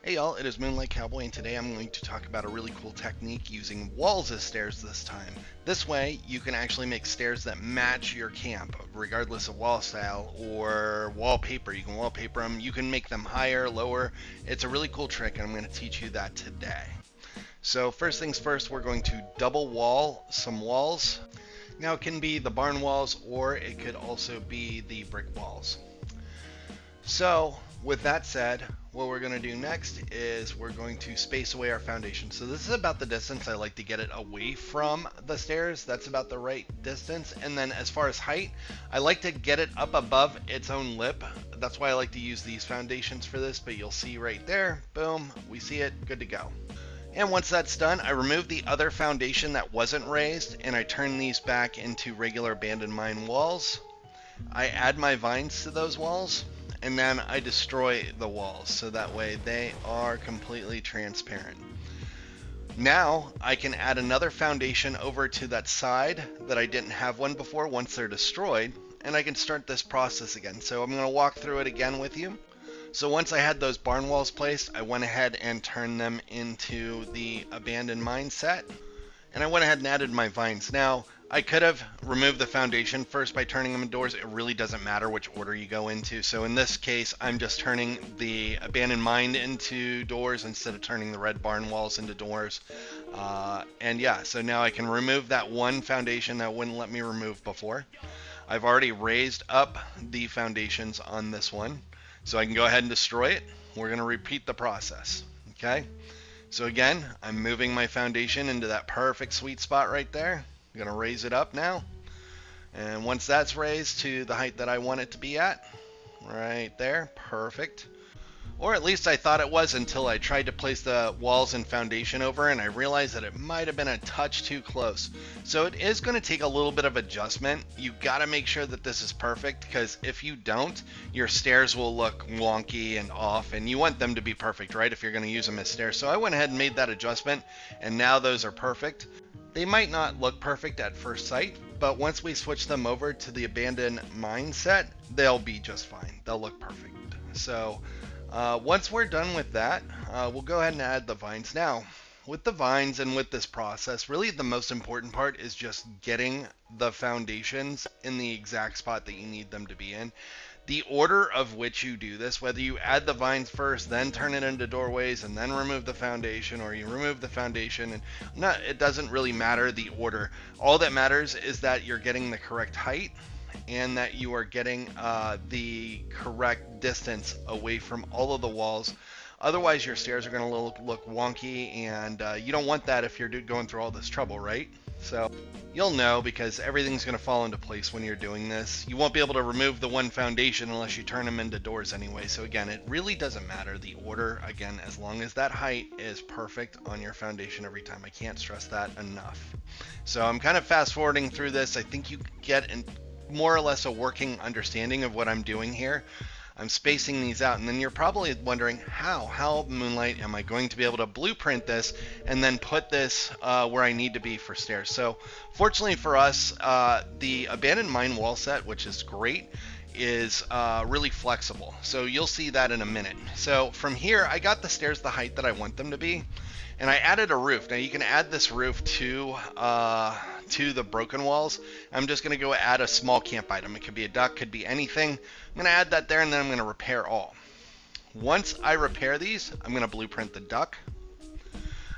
Hey y'all, it is Moonlight Cowboy, and today I'm going to talk about a really cool technique using walls as stairs this time. This way, you can actually make stairs that match your camp, regardless of wall style or wallpaper. You can wallpaper them, you can make them higher, lower. It's a really cool trick, and I'm going to teach you that today. So first things first, we're going to double wall some walls. Now it can be the barn walls, or it could also be the brick walls. So with that said, what we're going to do next is we're going to space away our foundation. So this is about the distance I like to get it away from the stairs. That's about the right distance. And then as far as height, I like to get it up above its own lip. That's why I like to use these foundations for this, but you'll see right there, boom, we see it, good to go. And once that's done, I remove the other foundation that wasn't raised, and I turn these back into regular abandoned mine walls. I add my vines to those walls, and then I destroy the walls so that way they are completely transparent. Now I can add another foundation over to that side that I didn't have one before once they're destroyed, and I can start this process again. So I'm going to walk through it again with you. So once I had those barn walls placed, I went ahead and turned them into the abandoned mine set, and I went ahead and added my vines. Now I could have removed the foundation first by turning them into doors. It really doesn't matter which order you go into. So in this case, I'm just turning the abandoned mine into doors instead of turning the red barn walls into doors. And yeah, so now I can remove that one foundation that wouldn't let me remove before. I've already raised up the foundations on this one, so I can go ahead and destroy it. We're going to repeat the process. Okay. So again, I'm moving my foundation into that perfect sweet spot right there. I'm going to raise it up now. And once that's raised to the height that I want it to be at, right there, perfect. Or at least I thought it was until I tried to place the walls and foundation over, and I realized that it might have been a touch too close. So it is going to take a little bit of adjustment. You got to make sure that this is perfect, because if you don't, your stairs will look wonky and off, and you want them to be perfect, right, if you're going to use them as stairs. So I went ahead and made that adjustment, and now those are perfect. They might not look perfect at first sight, but once we switch them over to the abandoned mine set, they'll be just fine. They'll look perfect. So once we're done with that, we'll go ahead and add the vines. Now, with the vines and with this process, really the most important part is just getting the foundations in the exact spot that you need them to be in. The order of which you do this, whether you add the vines first, then turn it into doorways, and then remove the foundation, or you remove the foundation, and it doesn't really matter the order. All that matters is that you're getting the correct height, and that you are getting the correct distance away from all of the walls. Otherwise, your stairs are going to look wonky, and you don't want that if you're going through all this trouble, right? So you'll know, because everything's going to fall into place when you're doing this. You won't be able to remove the one foundation unless you turn them into doors anyway. So again, it really doesn't matter the order, again, as long as that height is perfect on your foundation every time. I can't stress that enough. So I'm kind of fast forwarding through this. I think you get more or less a working understanding of what I'm doing here. I'm spacing these out, and then you're probably wondering, how Moonlight am I going to be able to blueprint this and then put this where I need to be for stairs? So fortunately for us, the abandoned mine wall set, which is great, is really flexible. So you'll see that in a minute. So from here, I got the stairs the height that I want them to be, and I added a roof. Now you can add this roof to the broken walls. I'm just going to go add a small camp item. It could be a duck, could be anything. I'm going to add that there, and then I'm going to repair all. Once I repair these, I'm going to blueprint the duck.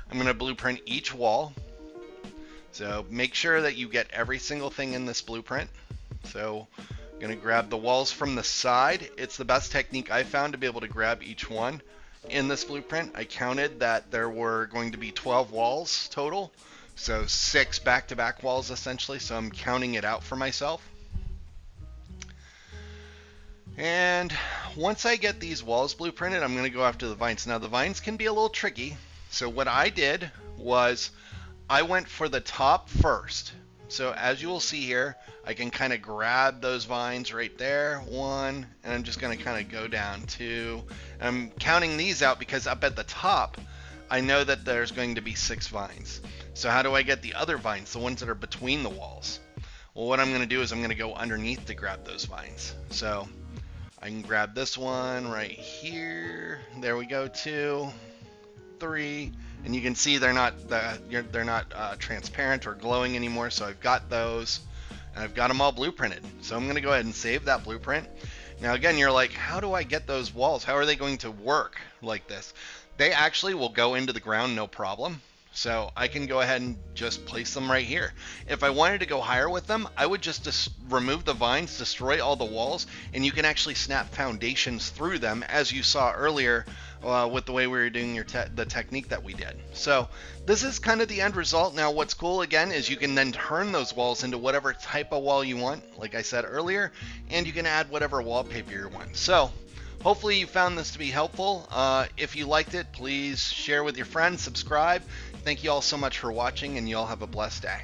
I'm going to blueprint each wall. So make sure that you get every single thing in this blueprint. So I'm going to grab the walls from the side. It's the best technique I found to be able to grab each one in this blueprint. I counted that there were going to be 12 walls total. So 6 back-to-back walls essentially, so I'm counting it out for myself. And once I get these walls blueprinted, I'm going to go after the vines. Now the vines can be a little tricky, so what I did was I went for the top first. So as you will see here, I can kind of grab those vines right there, 1, and I'm just going to kind of go down 2. I'm counting these out because up at the top, I know that there's going to be 6 vines. So how do I get the other vines, the ones that are between the walls? Well, what I'm going to do is I'm going to go underneath to grab those vines. So I can grab this one right here. There we go, 2, 3, and you can see they're not transparent or glowing anymore. So I've got those, and I've got them all blueprinted. So I'm going to go ahead and save that blueprint. Now again, you're like, how do I get those walls? How are they going to work like this? They actually will go into the ground no problem. So I can go ahead and just place them right here. If I wanted to go higher with them, I would just remove the vines, destroy all the walls, and you can actually snap foundations through them, as you saw earlier with the way we were doing the technique that we did. So this is kind of the end result. Now what's cool again is you can then turn those walls into whatever type of wall you want, like I said earlier, and you can add whatever wallpaper you want. So hopefully you found this to be helpful. If you liked it, please share with your friends, subscribe. Thank you all so much for watching, and you all have a blessed day.